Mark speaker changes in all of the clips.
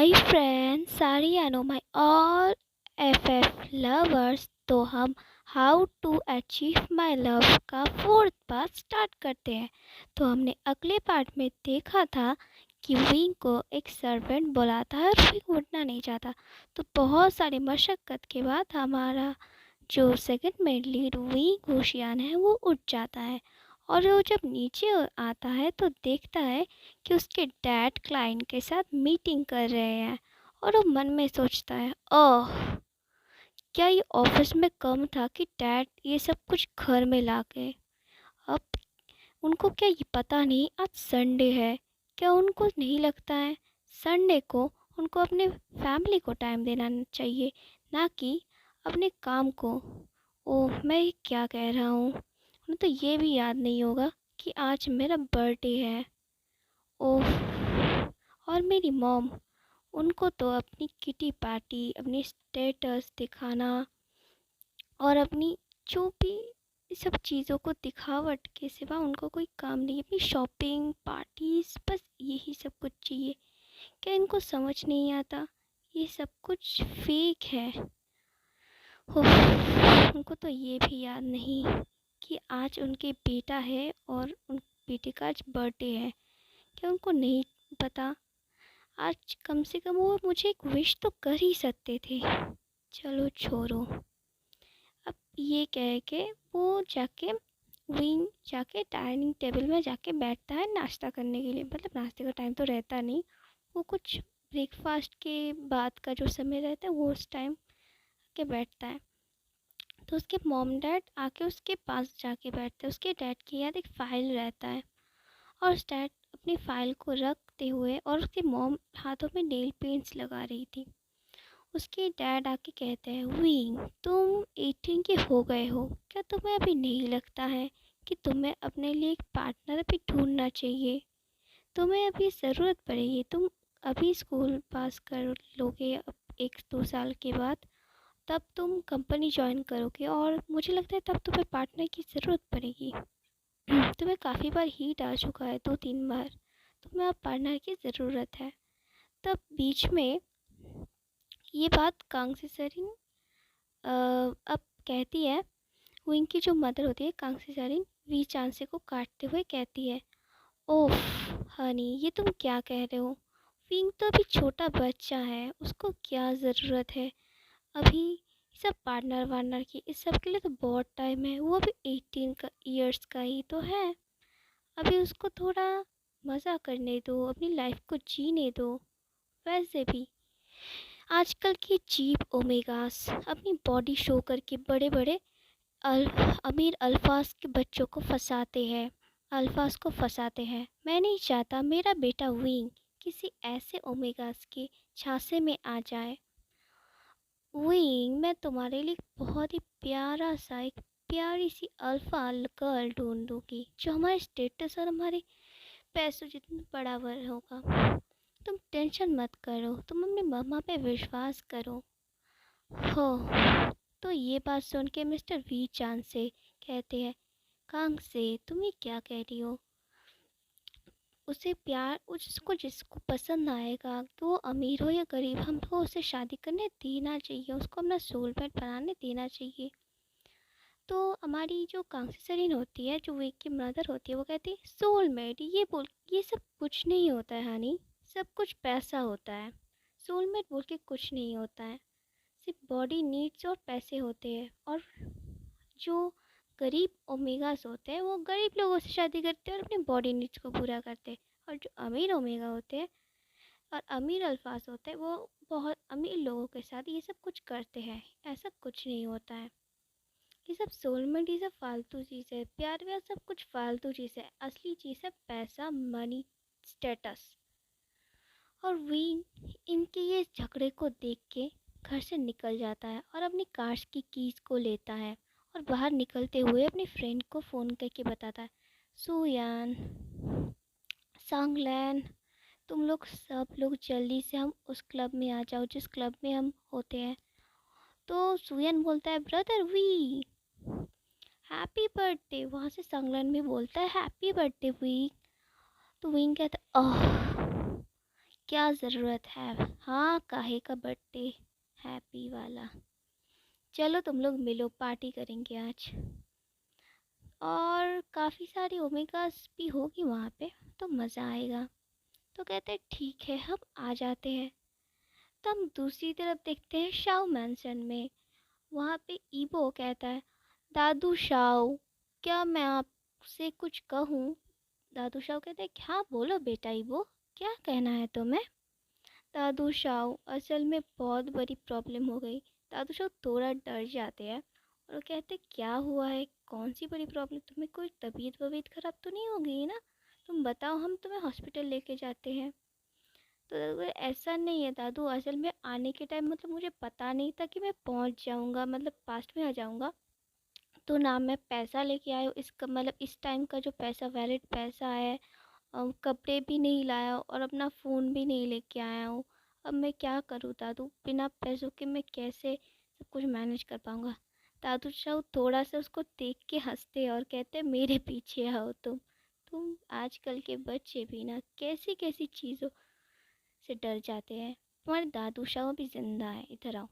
Speaker 1: Hi friends, sorry I know my all FF lovers तो हम how to achieve my love का fourth part start करते हैं। तो हमने अगले पार्ट में देखा था कि विंग को एक सर्वेंट बुलाता है और विंग उठना नहीं चाहता। तो बहुत सारी मशक्क़त के बाद हमारा जो सेकंड मेन लीड विंग हुशियान है वो उठ जाता है। और वो जब नीचे आता है तो देखता है कि उसके डैड क्लाइंट के साथ मीटिंग कर रहे हैं। और वो मन में सोचता है, ओह, क्या ये ऑफिस में कम था कि डैड ये सब कुछ घर में ला गए। अब उनको क्या ये पता नहीं आज संडे है। क्या उनको नहीं लगता है संडे को उनको अपने फैमिली को टाइम देना चाहिए, ना कि अपने काम को। ओह, मैं ये क्या कह रहा हूँ। उन्हें तो ये भी याद नहीं होगा कि आज मेरा बर्थडे है। ओह, और मेरी मॉम, उनको तो अपनी किटी पार्टी, अपनी स्टेटस दिखाना और अपनी जो भी सब चीज़ों को दिखावट के सिवा उनको कोई काम नहीं। अपनी शॉपिंग पार्टीज बस यही सब कुछ चाहिए। क्या इनको समझ नहीं आता ये सब कुछ फेक है। उनको तो ये भी याद नहीं कि आज उनके बेटा है और उन बेटे का आज बर्थडे है। क्या उनको नहीं पता आज कम से कम वो मुझे एक विश तो कर ही सकते थे। चलो छोड़ो। अब ये कह के वो जाके विंग जाके डाइनिंग टेबल में जाके बैठता है नाश्ता करने के लिए। मतलब नाश्ते का टाइम तो रहता नहीं, वो कुछ ब्रेकफास्ट के बाद का जो समय रहता है वो उस टाइम के बैठता है। तो उसके मॉम डैड आके उसके पास जाके बैठते हैं। उसके डैड के याद एक फ़ाइल रहता है और उस डैड अपनी फ़ाइल को रखते हुए और उसके मॉम हाथों में नेल पेंट्स लगा रही थी। उसके डैड आके कहते हैं, विंग, तुम 18 के हो गए हो, क्या तुम्हें अभी नहीं लगता है कि तुम्हें अपने लिए एक पार्टनर अभी ढूंढना चाहिए। तुम्हें अभी ज़रूरत पड़ेगी। तुम अभी स्कूल पास कर लोगे अब 1-2 साल के बाद, तब तुम कंपनी ज्वाइन करोगे और मुझे लगता है तब तुम्हें पार्टनर की ज़रूरत पड़ेगी। तुम्हें काफ़ी बार हीट आ चुका है, 2-3 बार। तुम्हें अब पार्टनर की ज़रूरत है। तब बीच में ये बात कांगसी सरिन अब कहती है। विंग की जो मदर होती है कांगसी सरिन वी चांसे को काटते हुए कहती है, ओह हनी, ये तुम क्या कह रहे हो। विंग तो अभी छोटा बच्चा है, उसको क्या ज़रूरत है अभी सब पार्टनर वार्टनर की। इस सब के लिए तो बहुत टाइम है। वो अभी 18 ईयर्स का ही तो है। अभी उसको थोड़ा मज़ा करने दो, अपनी लाइफ को जीने दो। वैसे भी आजकल के चीप ओमेगास अपनी बॉडी शो करके बड़े बड़े अल, अमीर अल्फाज के बच्चों को फंसाते हैं। अल्फाज को फंसाते हैं। मैं नहीं चाहता मेरा बेटा विंग किसी ऐसे ओमेगास के झांसे में आ जाए। विंग, मैं तुम्हारे लिए बहुत ही प्यारा सा एक प्यारी सी अल्फा गर्ल ढूंढ दूंगी जो हमारे स्टेटस और हमारे पैसों जितना बराबर होगा। तुम टेंशन मत करो, तुम अपने मम्मा पे विश्वास करो। हो। तो ये बात सुन के मिस्टर वी चांद से कहते हैं, कांग से तुम ये क्या कह रही हो। उसे प्यार उसको जिसको पसंद आएगा कि वो अमीर हो या गरीब, हमको उसे शादी करने देना चाहिए, उसको अपना सोलमेट बनाने देना चाहिए। तो हमारी जो कांसी सरीन होती है, जो वेग की मदर होती है, वो कहती है, सोलमेट ये बोल ये सब कुछ नहीं होता है हनी, सब कुछ पैसा होता है। सोलमेट बोल के कुछ नहीं होता है, सिर्फ बॉडी नीड्स और पैसे होते हैं। और जो गरीब ओमेगास होते हैं वो गरीब लोगों से शादी करते हैं और अपनी बॉडी नीड्स को पूरा करते हैं। और जो अमीर ओमेगा होते हैं और अमीर अल्फाज होते हैं वो बहुत अमीर लोगों के साथ ये सब कुछ करते हैं। ऐसा कुछ नहीं होता है। ये सब सोलमेट, ये सब फालतू चीज़ है। प्यार व्यार सब कुछ फालतू चीज़ है। असली चीज़ है पैसा, मनी, स्टेटस। और विंग इनके ये झगड़े को देख के घर से निकल जाता है और अपनी कार की कीज को लेता है और बाहर निकलते हुए अपनी फ्रेंड को फ़ोन करके बताता है, सुयान, सांगलैन, तुम लोग सब लोग जल्दी से हम उस क्लब में आ जाओ जिस क्लब में हम होते हैं। तो सुयन बोलता है, ब्रदर वी, हैप्पी बर्थडे। वहाँ से सांगलैन भी बोलता है, हैप्पी बर्थडे वी। तो विंग कहता है, ओह, क्या ज़रूरत है, हाँ काहे का बर्थडे हैप्पी वाला। चलो तुम लोग मिलो, पार्टी करेंगे आज। और काफ़ी सारी ओमेगास भी होगी वहाँ पे, तो मज़ा आएगा। तो कहते हैं ठीक है हम आ जाते हैं। तो हम दूसरी तरफ देखते हैं शाओ मैंसन में। वहाँ पे ईबो कहता है, दादू शाओ क्या मैं आपसे कुछ कहूँ। दादू शाओ कहते हैं क्या, बोलो बेटा ईबो, क्या कहना है तुम्हें। दादू शाओ असल में बहुत बड़ी प्रॉब्लम हो गई। दादू शाओ थोड़ा डर जाते हैं और वो कहते क्या हुआ है, कौन सी बड़ी प्रॉब्लम, तुम्हें कोई तबीयत वबीयत ख़राब तो नहीं हो गई ना, तुम बताओ हम तुम्हें हॉस्पिटल लेके जाते हैं। तो ऐसा नहीं है दादू, असल में आने के टाइम मतलब मुझे पता नहीं था कि मैं पहुंच जाऊंगा, मतलब पास्ट में आ जाऊंगा। तो ना मैं पैसा लेके आया हूँ, इसका मतलब इस टाइम का जो पैसा वैलिड पैसा है, कपड़े भी नहीं लाया और अपना फ़ोन भी नहीं लेके आया हूँ। अब मैं क्या करूँ दादू, बिना पैसों के मैं कैसे सब कुछ मैनेज कर पाऊँगा। दादू साहु थोड़ा सा उसको देख के हंसते और कहते मेरे पीछे आओ तुम आजकल के बच्चे भी ना कैसी कैसी चीज़ों से डर जाते हैं। तुम्हारे दादू साहु भी ज़िंदा है, इधर आओ।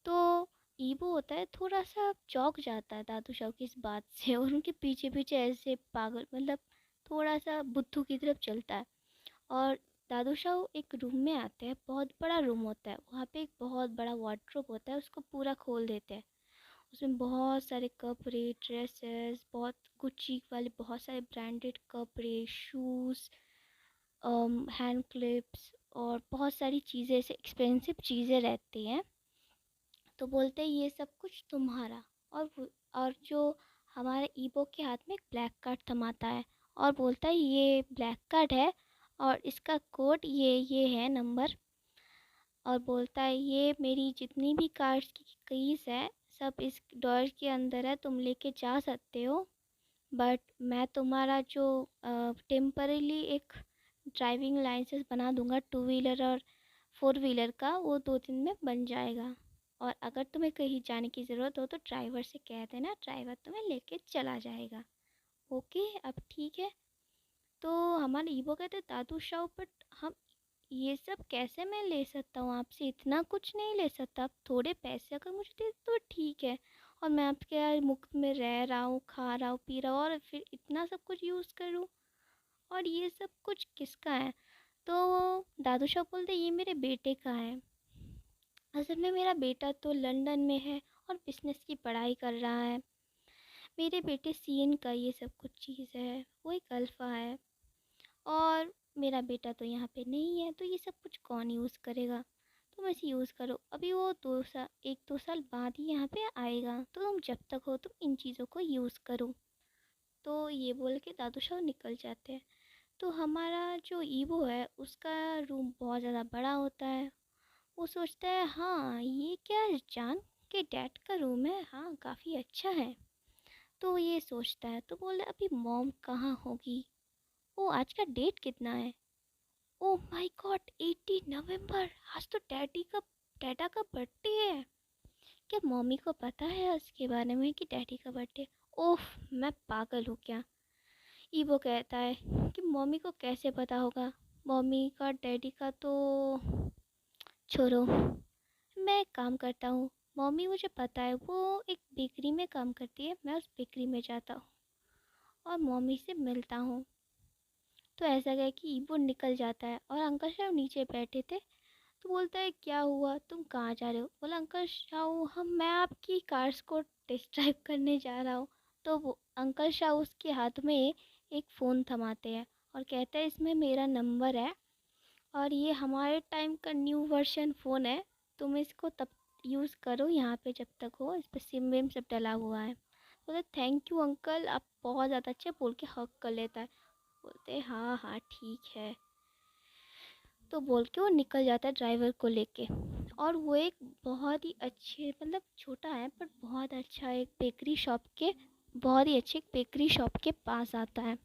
Speaker 1: तो ईबो होता है थोड़ा सा चौंक जाता है दादू साहु की इस बात से और उनके पीछे पीछे ऐसे पागल मतलब थोड़ा सा बुद्धू की तरफ चलता है। और दादू शाह एक रूम में आते हैं, बहुत बड़ा रूम होता है, वहाँ पे एक बहुत बड़ा वार्डरोब होता है, उसको पूरा खोल देते हैं। उसमें बहुत सारे कपड़े, ड्रेसेस, बहुत गुच्ची वाले बहुत सारे ब्रांडेड कपड़े, शूज़, हैंड क्लिप्स और बहुत सारी चीज़ें ऐसे एक्सपेंसिव चीज़ें रहती हैं। तो बोलते हैं ये सब कुछ तुम्हारा। और जो हमारे ईबो के हाथ में एक ब्लैक कार्ड थमाता है और बोलता है ये ब्लैक कार्ड है और इसका कोड ये है नंबर। और बोलता है ये मेरी जितनी भी कार्ड्स की कीज़ है सब इस ड्रॉअर के अंदर है, तुम लेके जा सकते हो। बट मैं तुम्हारा जो टेम्परेली एक ड्राइविंग लाइसेंस बना दूंगा, टू व्हीलर और फोर व्हीलर का, वो 2 दिन में बन जाएगा। और अगर तुम्हें कहीं जाने की ज़रूरत हो तो ड्राइवर से कह देना, ड्राइवर तुम्हें लेके चला जाएगा। ओके अब ठीक है। तो हमारे ईबो कहते दादू शाह बट हम ये सब कैसे मैं ले सकता हूँ आपसे, इतना कुछ नहीं ले सकता, आप थोड़े पैसे अगर मुझे दे तो ठीक है। और मैं आपके यहाँ मुफ्त में रह रहा हूँ, खा रहा हूँ, पी रहा हूँ और फिर इतना सब कुछ यूज़ करूँ, और ये सब कुछ किसका है। तो दादू शाह बोलते ये मेरे बेटे का है। असल में मेरा बेटा तो लंदन में है और बिजनेस की पढ़ाई कर रहा है। मेरे बेटे सीएन का ये सब कुछ चीज़ है, वो एक अल्फ़ा है। और मेरा बेटा तो यहाँ पे नहीं है, तो ये सब कुछ कौन यूज़ करेगा, तुम इसे यूज़ करो। अभी वो 2 साल 1-2 साल बाद ही यहाँ पे आएगा, तो तुम जब तक हो तुम इन चीज़ों को यूज़ करो। तो ये बोल के दादू शाह निकल जाते हैं। तो हमारा जो ईवो है उसका रूम बहुत ज़्यादा बड़ा होता है। वो सोचता है हाँ ये क्या जान के डैड का रूम है, हाँ काफ़ी अच्छा है। तो ये सोचता है तो बोले अभी मॉम कहाँ होगी, ओ आज का डेट कितना है, ओह माय गॉड 18 नवंबर, आज तो डैडा का बर्थडे है। क्या मम्मी को पता है उसके बारे में कि डैडी का बर्थडे। ओह मैं पागल हूँ क्या। ईवो कहता है कि मम्मी को कैसे पता होगा, मम्मी का डैडी का तो छोड़ो, मैं एक काम करता हूँ, मम्मी मुझे पता है वो एक बेकरी में काम करती है, मैं उस बेकरी में जाता हूँ और मम्मी से मिलता हूँ। तो ऐसा गया कि ईबो निकल जाता है और अंकल साहब नीचे बैठे थे। तो बोलता है क्या हुआ, तुम कहाँ जा रहे हो। बोला अंकल शाहू मैं आपकी कार्स को टेस्ट ड्राइव करने जा रहा हूँ। तो वो अंकल शाहू उसके हाथ में एक फ़ोन थमाते हैं और कहते हैं इसमें मेरा नंबर है और ये हमारे टाइम का न्यू वर्जन फ़ोन है, तुम इसको तब यूज़ करो यहाँ पे जब तक हो, इस पर सिम विम सब डला हुआ है। बोले थैंक यू अंकल, आप बहुत ज़्यादा अच्छे, बोल के हक कर लेता है। बोलते हाँ हाँ ठीक है। तो बोल के वो निकल जाता है ड्राइवर को लेके। और वो एक बहुत ही अच्छे मतलब छोटा है पर बहुत अच्छा एक बेकरी शॉप के बहुत ही अच्छे एक बेकरी शॉप के पास आता है।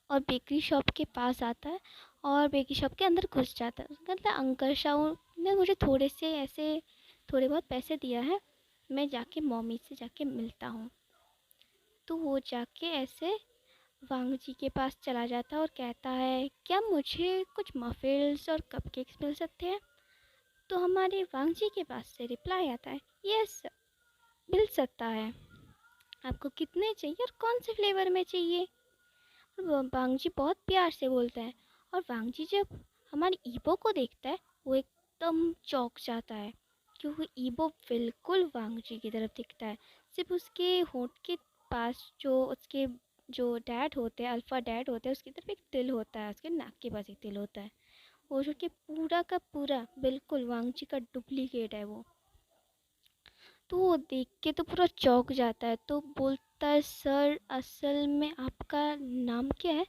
Speaker 1: और बेकरी शॉप के पास आता है और बेकरी शॉप के अंदर घुस जाता है। उसने कहता है अंकल शाहू ने मुझे थोड़े से ऐसे थोड़े बहुत पैसे दिया है, मैं जाके मम्मी से जाके मिलता हूँ। तो वो जाके ऐसे वांग जी के पास चला जाता है और कहता है, क्या मुझे कुछ मफ़िल्स और कपकेक्स मिल सकते हैं? तो हमारे वांग जी के पास से रिप्लाई आता है, यस मिल सकता है। आपको कितने चाहिए और कौन से फ्लेवर में चाहिए? वांग जी बहुत प्यार से बोलता है। और वांग जी जब हमारी ईबो को देखता है, वो एकदम चौंक जाता है, क्योंकि ईबो बिल्कुल वांग जी की तरफ दिखता है। सिर्फ उसके होंठ के पास जो उसके जो डैड होते हैं, अल्फ़ा डैड होते हैं, उसकी तरफ एक तिल होता है, उसके नाक के पास एक तिल होता है। वो जो कि पूरा का पूरा बिल्कुल वांग जी का डुप्लीकेट है वो। तो वो देख के तो पूरा चौंक जाता है, तो बोलता है, सर असल में आपका नाम क्या है?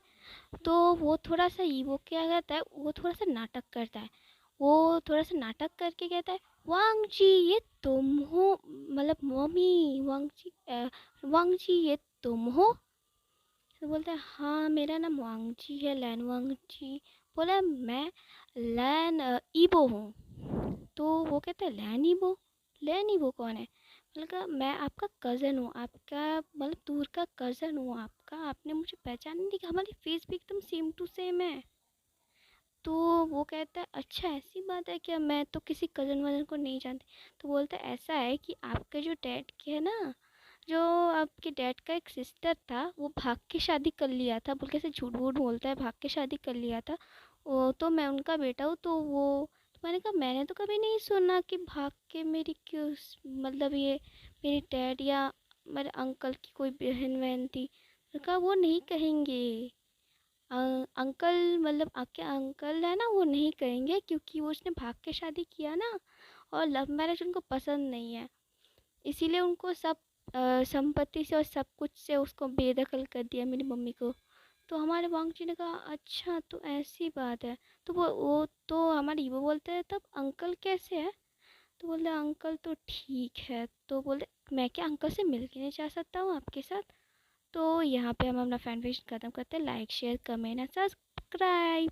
Speaker 1: तो वो थोड़ा सा वो क्या कहता है, वो थोड़ा सा नाटक करता है। वो थोड़ा सा नाटक करके कहता है, वांग जी ये तुम हो? मतलब मम्मी, वांग जी ये तुम हो? तो बोलता है, हाँ मेरा नाम वांग जी है, लैन वांग जी। बोला, मैं लैन ईबो हूँ। तो वो कहता है, लैन ईबो? लैन ईबो कौन है? मैंने कहा, मैं आपका कज़न हूँ, आपका मतलब दूर का कज़न हूँ आपका। आपने मुझे पहचान नहीं दिया, हमारी फेस भी एकदम सेम टू सेम है। तो वो कहता है, अच्छा ऐसी बात है क्या? मैं तो किसी कज़न वज़न को नहीं जानती। तो बोलता है, ऐसा है कि आपके जो डैड के है ना, जो आपके डैड का एक सिस्टर था, वो भाग के शादी कर लिया था। बोल के ऐसे झूठ वूठ बोलता है, भाग के शादी कर लिया था वो। तो मैं उनका बेटा हूँ। तो मैंने कहा, मैंने तो कभी नहीं सुना कि भाग के मेरी क्यों मतलब ये मेरी डैड या मेरे अंकल की कोई बहन वहन थी। मैंने कहा, वो नहीं कहेंगे। अंकल मतलब आपके अंकल है ना, वो नहीं करेंगे, क्योंकि वो उसने भाग के शादी किया ना, और लव मैरिज उनको पसंद नहीं है। इसीलिए उनको सब संपत्ति से और सब कुछ से उसको बेदखल कर दिया मेरी मम्मी को। तो हमारे वांग जी ने कहा, अच्छा तो ऐसी बात है। तो वो तो हमारी वो बोलते हैं, तब अंकल कैसे है? तो बोलते हैं, अंकल तो ठीक है। तो बोलते, मैं क्या अंकल से मिल के नहीं जा सकता हूँ आपके साथ? तो यहाँ पे हम अपना फैन पेज ख़त्म करते हैं। Like share comment and subscribe.